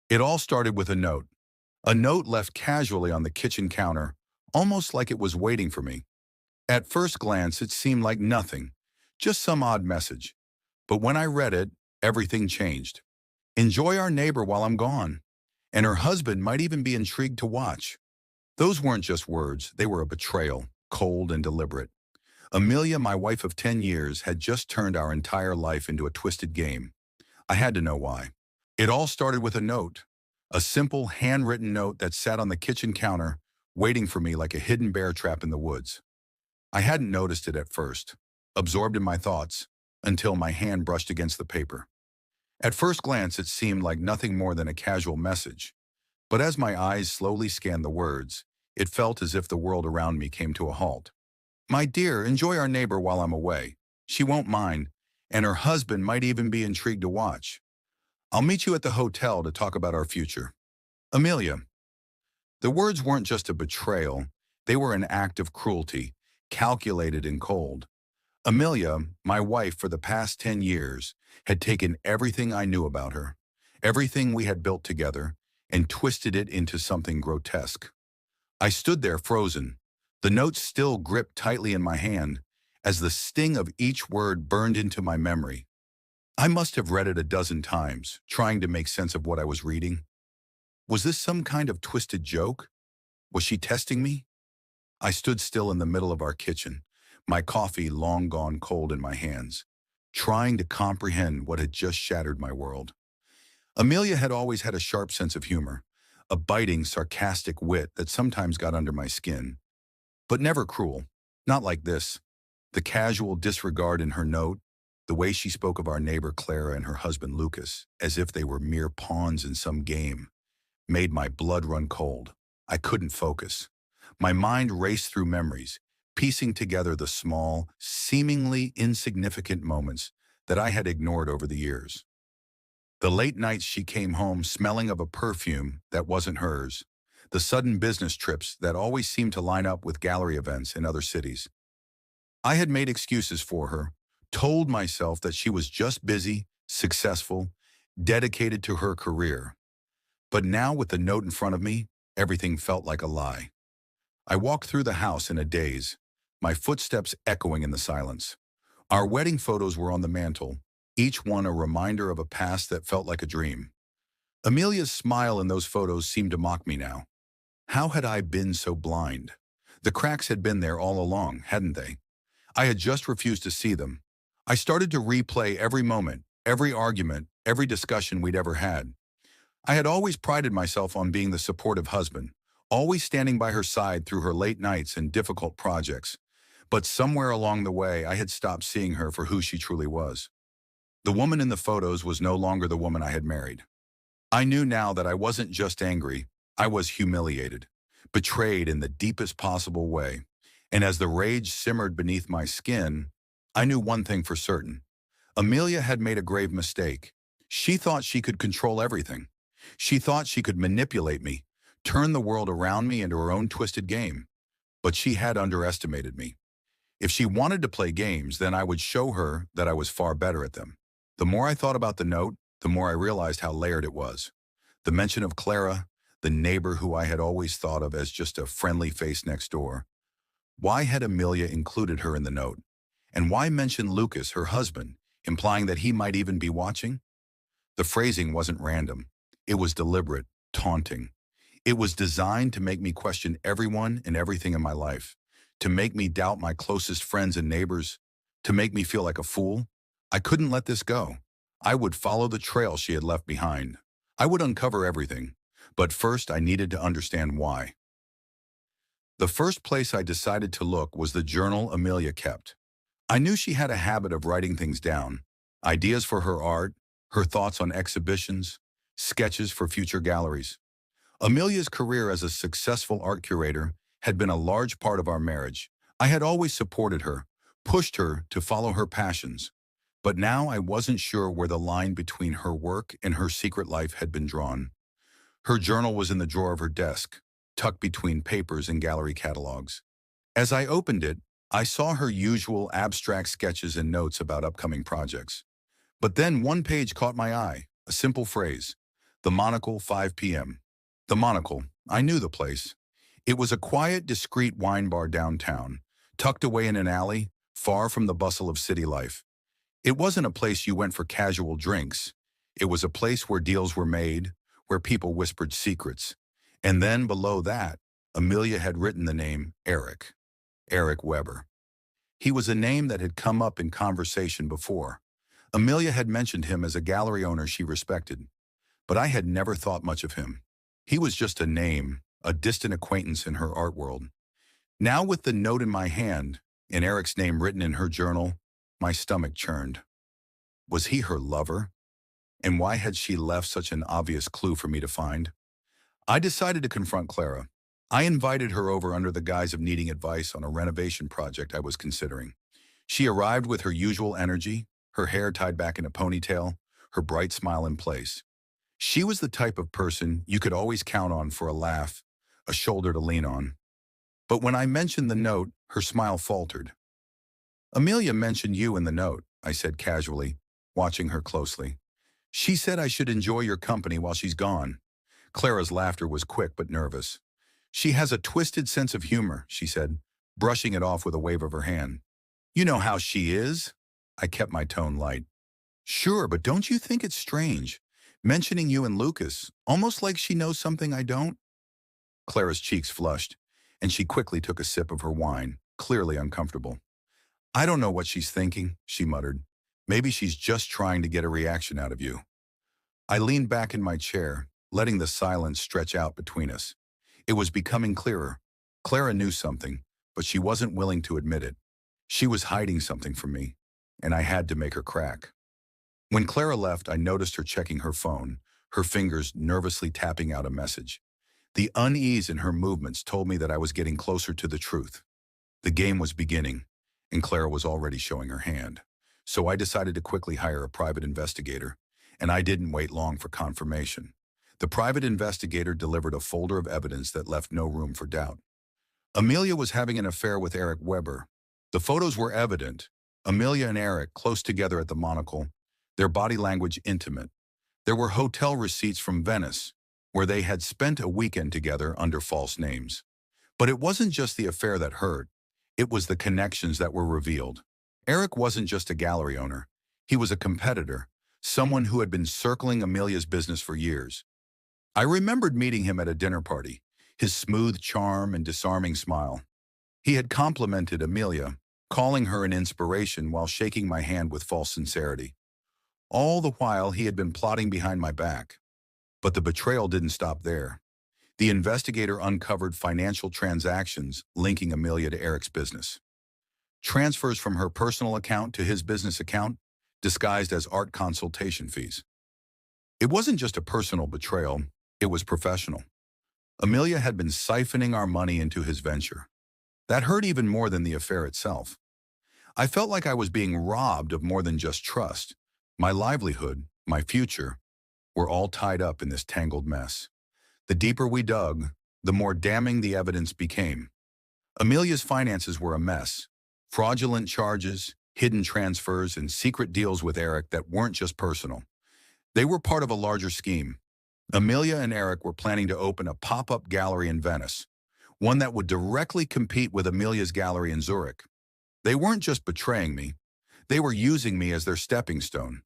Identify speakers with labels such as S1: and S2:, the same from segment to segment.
S1: It all started with a note left casually on the kitchen counter, almost like it was waiting for me. At first glance, it seemed like nothing, just some odd message. But when I read it, everything changed. Enjoy our neighbor while I'm gone. And her husband might even be intrigued to watch. Those weren't just words, they were a betrayal, cold and deliberate. Amelia, my wife of 10 years, had just turned our entire life into a twisted game. I had to know why. It all started with a simple handwritten note that sat on the kitchen counter, waiting for me like a hidden bear trap in the woods. I hadn't noticed it at first, absorbed in my thoughts, until my hand brushed against the paper. At first glance, it seemed like nothing more than a casual message. But as my eyes slowly scanned the words, it felt as if the world around me came to a halt. My dear, enjoy our neighbor while I'm away. She won't mind, and her husband might even be intrigued to watch. I'll meet you at the hotel to talk about our future. Amelia. The words weren't just a betrayal, they were an act of cruelty, calculated and cold. Amelia, my wife for the past 10 years, had taken everything I knew about her, everything we had built together, and twisted it into something grotesque. I stood there frozen, the note still gripped tightly in my hand, as the sting of each word burned into my memory. I must have read it a dozen times, trying to make sense of what I was reading. Was this some kind of twisted joke? Was she testing me? I stood still in the middle of our kitchen, my coffee long gone cold in my hands, trying to comprehend what had just shattered my world. Amelia had always had a sharp sense of humor, a biting, sarcastic wit that sometimes got under my skin, but never cruel, not like this. The casual disregard in her note, the way she spoke of our neighbor Clara and her husband Lucas, as if they were mere pawns in some game, made my blood run cold. I couldn't focus. My mind raced through memories, piecing together the small, seemingly insignificant moments that I had ignored over the years. The late nights she came home smelling of a perfume that wasn't hers, the sudden business trips that always seemed to line up with gallery events in other cities. I had made excuses for her, told myself that she was just busy, successful, dedicated to her career. But now with the note in front of me, everything felt like a lie. I walked through the house in a daze, my footsteps echoing in the silence. Our wedding photos were on the mantel, each one a reminder of a past that felt like a dream. Amelia's smile in those photos seemed to mock me now. How had I been so blind? The cracks had been there all along, hadn't they? I had just refused to see them. I started to replay every moment, every argument, every discussion we'd ever had. I had always prided myself on being the supportive husband, always standing by her side through her late nights and difficult projects. But somewhere along the way, I had stopped seeing her for who she truly was. The woman in the photos was no longer the woman I had married. I knew now that I wasn't just angry, I was humiliated, betrayed in the deepest possible way. And as the rage simmered beneath my skin, I knew one thing for certain. Amelia had made a grave mistake. She thought she could control everything. She thought she could manipulate me, turn the world around me into her own twisted game. But she had underestimated me. If she wanted to play games, then I would show her that I was far better at them. The more I thought about the note, the more I realized how layered it was. The mention of Clara, the neighbor who I had always thought of as just a friendly face next door. Why had Amelia included her in the note? And why mention Lucas, her husband, implying that he might even be watching? The phrasing wasn't random. It was deliberate, taunting. It was designed to make me question everyone and everything in my life, to make me doubt my closest friends and neighbors, to make me feel like a fool. I couldn't let this go. I would follow the trail she had left behind. I would uncover everything, but first I needed to understand why. The first place I decided to look was the journal Amelia kept. I knew she had a habit of writing things down, ideas for her art, her thoughts on exhibitions, sketches for future galleries. Amelia's career as a successful art curator had been a large part of our marriage. I had always supported her, pushed her to follow her passions. But now I wasn't sure where the line between her work and her secret life had been drawn. Her journal was in the drawer of her desk, tucked between papers and gallery catalogs. As I opened it, I saw her usual abstract sketches and notes about upcoming projects. But then one page caught my eye, a simple phrase. The Monocle, 5 p.m. The Monocle. I knew the place. It was a quiet, discreet wine bar downtown, tucked away in an alley, far from the bustle of city life. It wasn't a place you went for casual drinks. It was a place where deals were made, where people whispered secrets. And then below that, Amelia had written the name Eric. Eric Weber. He was a name that had come up in conversation before. Amelia had mentioned him as a gallery owner she respected, but I had never thought much of him. He was just a name, a distant acquaintance in her art world. Now with the note in my hand, and Eric's name written in her journal, my stomach churned. Was he her lover? And why had she left such an obvious clue for me to find? I decided to confront Clara. I invited her over under the guise of needing advice on a renovation project I was considering. She arrived with her usual energy, her hair tied back in a ponytail, her bright smile in place. She was the type of person you could always count on for a laugh, a shoulder to lean on. But when I mentioned the note, her smile faltered. Amelia mentioned you in the note, I said casually, watching her closely. She said I should enjoy your company while she's gone. Clara's laughter was quick but nervous. She has a twisted sense of humor, she said, brushing it off with a wave of her hand. You know how she is? I kept my tone light. Sure, but don't you think it's strange? Mentioning you and Lucas, almost like she knows something I don't? Clara's cheeks flushed, and she quickly took a sip of her wine, clearly uncomfortable. I don't know what she's thinking, she muttered. Maybe she's just trying to get a reaction out of you. I leaned back in my chair, letting the silence stretch out between us. It was becoming clearer. Clara knew something, but she wasn't willing to admit it. She was hiding something from me, and I had to make her crack. When Clara left, I noticed her checking her phone, her fingers nervously tapping out a message. The unease in her movements told me that I was getting closer to the truth. The game was beginning, and Clara was already showing her hand. So I decided to quickly hire a private investigator, and I didn't wait long for confirmation. The private investigator delivered a folder of evidence that left no room for doubt. Amelia was having an affair with Eric Weber. The photos were evident. Amelia and Eric close together at the Monocle, their body language intimate. There were hotel receipts from Venice, where they had spent a weekend together under false names. But it wasn't just the affair that hurt. It was the connections that were revealed. Eric wasn't just a gallery owner. He was a competitor, someone who had been circling Amelia's business for years. I remembered meeting him at a dinner party, his smooth charm and disarming smile. He had complimented Amelia, calling her an inspiration while shaking my hand with false sincerity. All the while, he had been plotting behind my back. But the betrayal didn't stop there. The investigator uncovered financial transactions linking Amelia to Eric's business. Transfers from her personal account to his business account, disguised as art consultation fees. It wasn't just a personal betrayal, it was professional. Amelia had been siphoning our money into his venture. That hurt even more than the affair itself. I felt like I was being robbed of more than just trust. My livelihood, my future, were all tied up in this tangled mess. The deeper we dug, the more damning the evidence became. Amelia's finances were a mess. Fraudulent charges, hidden transfers, and secret deals with Eric that weren't just personal. They were part of a larger scheme. Amelia and Eric were planning to open a pop-up gallery in Venice, one that would directly compete with Amelia's gallery in Zurich. They weren't just betraying me. They were using me as their stepping stone.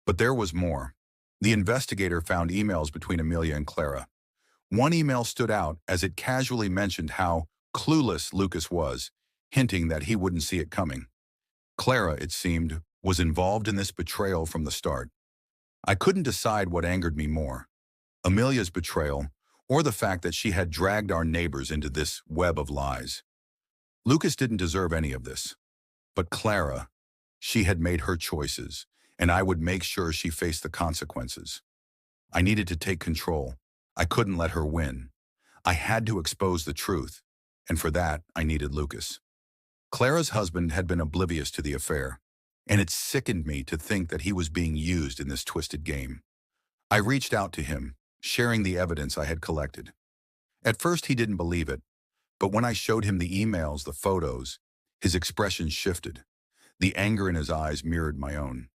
S1: But there was more. The investigator found emails between Amelia and Clara. One email stood out as it casually mentioned how clueless Lucas was, hinting that he wouldn't see it coming. Clara, it seemed, was involved in this betrayal from the start. I couldn't decide what angered me more, Amelia's betrayal, or the fact that she had dragged our neighbors into this web of lies. Lucas didn't deserve any of this. But Clara, she had made her choices, and I would make sure she faced the consequences. I needed to take control. I couldn't let her win. I had to expose the truth, and for that, I needed Lucas. Clara's husband had been oblivious to the affair, and it sickened me to think that he was being used in this twisted game. I reached out to him, sharing the evidence I had collected. At first, he didn't believe it, but when I showed him the emails, the photos, his expression shifted. The anger in his eyes mirrored my own.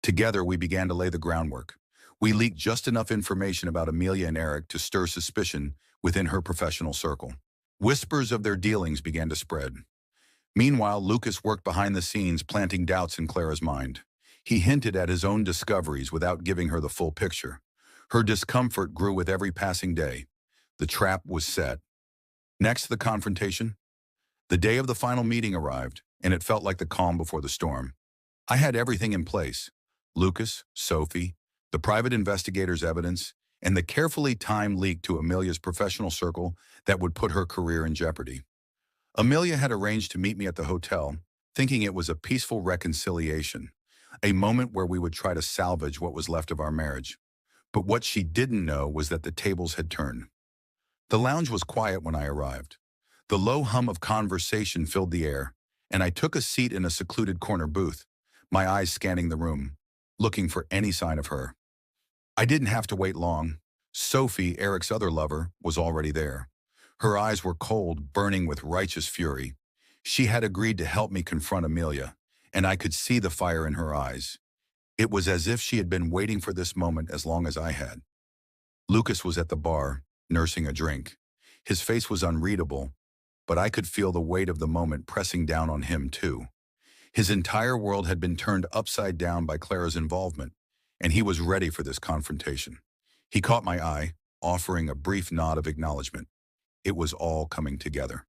S1: Together, we began to lay the groundwork. We leaked just enough information about Amelia and Eric to stir suspicion within her professional circle. Whispers of their dealings began to spread. Meanwhile, Lucas worked behind the scenes, planting doubts in Clara's mind. He hinted at his own discoveries without giving her the full picture. Her discomfort grew with every passing day. The trap was set. Next, the confrontation. The day of the final meeting arrived, and it felt like the calm before the storm. I had everything in place. Lucas, Sophie, the private investigator's evidence, and the carefully timed leak to Amelia's professional circle that would put her career in jeopardy. Amelia had arranged to meet me at the hotel, thinking it was a peaceful reconciliation, a moment where we would try to salvage what was left of our marriage. But what she didn't know was that the tables had turned. The lounge was quiet when I arrived. The low hum of conversation filled the air, and I took a seat in a secluded corner booth, my eyes scanning the room, looking for any sign of her. I didn't have to wait long. Sophie, Eric's other lover, was already there. Her eyes were cold, burning with righteous fury. She had agreed to help me confront Amelia, and I could see the fire in her eyes. It was as if she had been waiting for this moment as long as I had. Lucas was at the bar, nursing a drink. His face was unreadable, but I could feel the weight of the moment pressing down on him too. His entire world had been turned upside down by Clara's involvement, and he was ready for this confrontation. He caught my eye, offering a brief nod of acknowledgement. It was all coming together.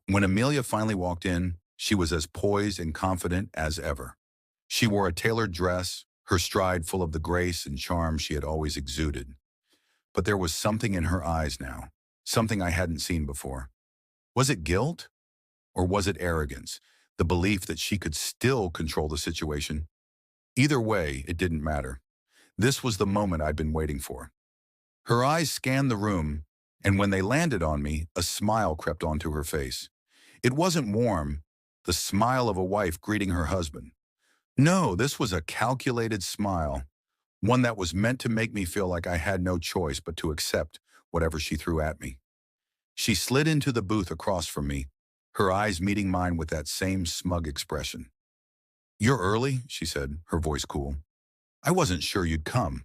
S1: When Amelia finally walked in, she was as poised and confident as ever. She wore a tailored dress, her stride full of the grace and charm she had always exuded. But there was something in her eyes now, something I hadn't seen before. Was it guilt? Or was it arrogance, the belief that she could still control the situation? Either way, it didn't matter. This was the moment I'd been waiting for. Her eyes scanned the room, and when they landed on me, a smile crept onto her face. It wasn't warm, the smile of a wife greeting her husband. No, this was a calculated smile, one that was meant to make me feel like I had no choice but to accept whatever she threw at me. She slid into the booth across from me, her eyes meeting mine with that same smug expression. "You're early," she said, her voice cool. "I wasn't sure you'd come."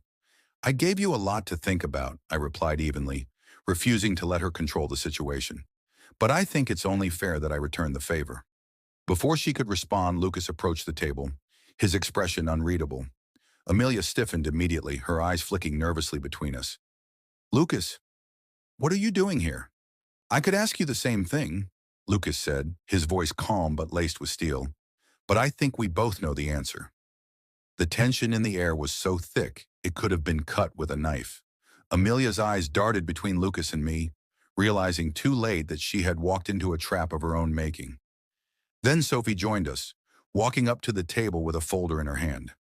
S1: "I gave you a lot to think about," I replied evenly, refusing to let her control the situation. "But I think it's only fair that I return the favor." Before she could respond, Lucas approached the table, his expression unreadable. Amelia stiffened immediately, her eyes flicking nervously between us. "Lucas, what are you doing here?" "I could ask you the same thing," Lucas said, his voice calm but laced with steel. "But I think we both know the answer." The tension in the air was so thick, it could have been cut with a knife. Amelia's eyes darted between Lucas and me, realizing too late that she had walked into a trap of her own making. Then Sophie joined us, walking up to the table with a folder in her hand.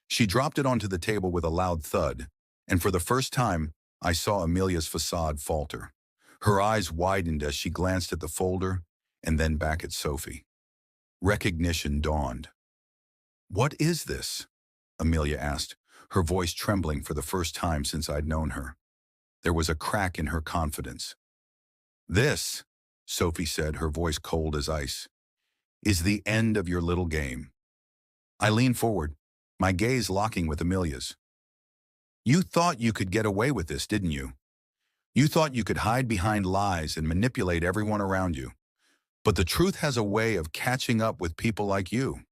S1: She dropped it onto the table with a loud thud, and for the first time, I saw Amelia's facade falter. Her eyes widened as she glanced at the folder and then back at Sophie. Recognition dawned. "What is this?" Amelia asked, her voice trembling for the first time since I'd known her. There was a crack in her confidence. "This," Sophie said, her voice cold as ice, "is the end of your little game." I leaned forward, my gaze locking with Amelia's. "You thought you could get away with this, didn't you? You thought you could hide behind lies and manipulate everyone around you. But the truth has a way of catching up with people like you."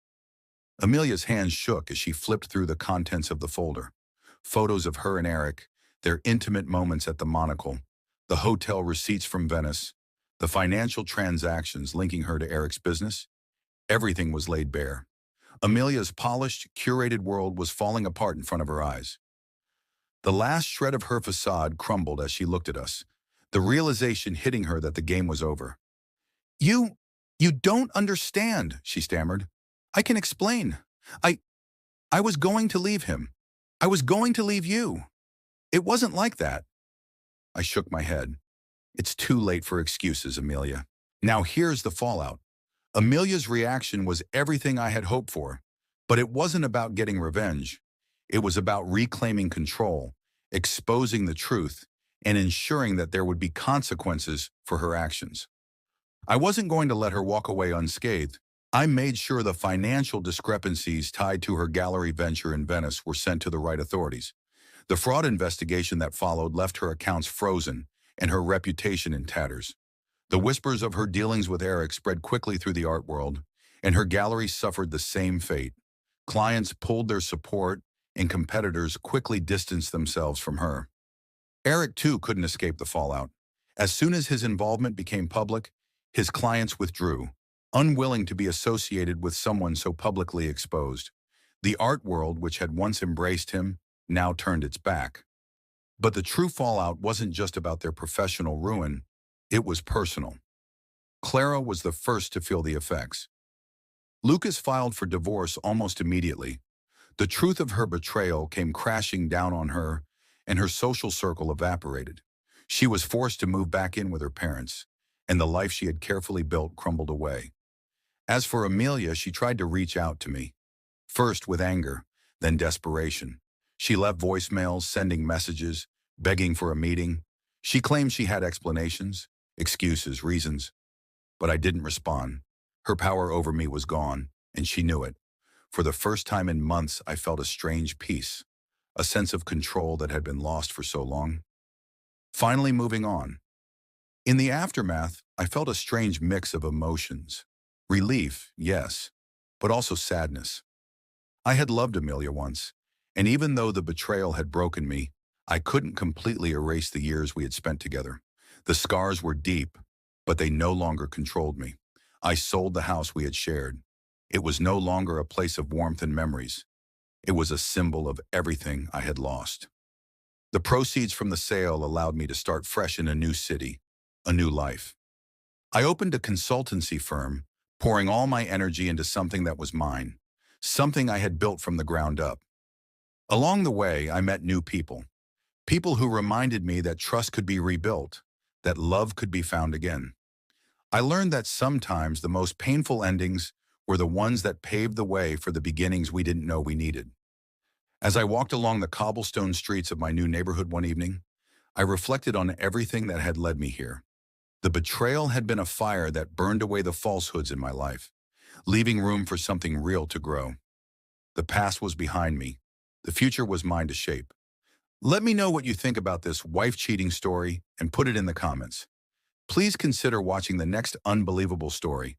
S1: Amelia's hands shook as she flipped through the contents of the folder. Photos of her and Eric, their intimate moments at the Monocle, the hotel receipts from Venice, the financial transactions linking her to Eric's business. Everything was laid bare. Amelia's polished, curated world was falling apart in front of her eyes. The last shred of her facade crumbled as she looked at us, the realization hitting her that the game was over. You don't understand," she stammered. "I can explain. I was going to leave him. I was going to leave you. It wasn't like that." I shook my head. "It's too late for excuses, Amelia. Now here's the fallout." Amelia's reaction was everything I had hoped for, but it wasn't about getting revenge. It was about reclaiming control, exposing the truth, and ensuring that there would be consequences for her actions. I wasn't going to let her walk away unscathed. I made sure the financial discrepancies tied to her gallery venture in Venice were sent to the right authorities. The fraud investigation that followed left her accounts frozen and her reputation in tatters. The whispers of her dealings with Eric spread quickly through the art world, and her gallery suffered the same fate. Clients pulled their support, and competitors quickly distanced themselves from her. Eric, too, couldn't escape the fallout. As soon as his involvement became public, his clients withdrew, unwilling to be associated with someone so publicly exposed. The art world, which had once embraced him, now turned its back. But the true fallout wasn't just about their professional ruin, it was personal. Clara was the first to feel the effects. Lucas filed for divorce almost immediately. The truth of her betrayal came crashing down on her, and her social circle evaporated. She was forced to move back in with her parents, and the life she had carefully built crumbled away. As for Amelia, she tried to reach out to me, first with anger, then desperation. She left voicemails, sending messages, begging for a meeting. She claimed she had explanations, excuses, reasons, but I didn't respond. Her power over me was gone, and she knew it. For the first time in months, I felt a strange peace, a sense of control that had been lost for so long. Finally moving on. In the aftermath, I felt a strange mix of emotions. Relief, yes, but also sadness. I had loved Amelia once, and even though the betrayal had broken me, I couldn't completely erase the years we had spent together. The scars were deep, but they no longer controlled me. I sold the house we had shared. It was no longer a place of warmth and memories. It was a symbol of everything I had lost. The proceeds from the sale allowed me to start fresh in a new city, a new life. I opened a consultancy firm, pouring all my energy into something that was mine, something I had built from the ground up. Along the way, I met new people, people who reminded me that trust could be rebuilt, that love could be found again. I learned that sometimes the most painful endings were the ones that paved the way for the beginnings we didn't know we needed. As I walked along the cobblestone streets of my new neighborhood one evening, I reflected on everything that had led me here. The betrayal had been a fire that burned away the falsehoods in my life, leaving room for something real to grow. The past was behind me. The future was mine to shape. Let me know what you think about this wife cheating story and put it in the comments. Please consider watching the next unbelievable story.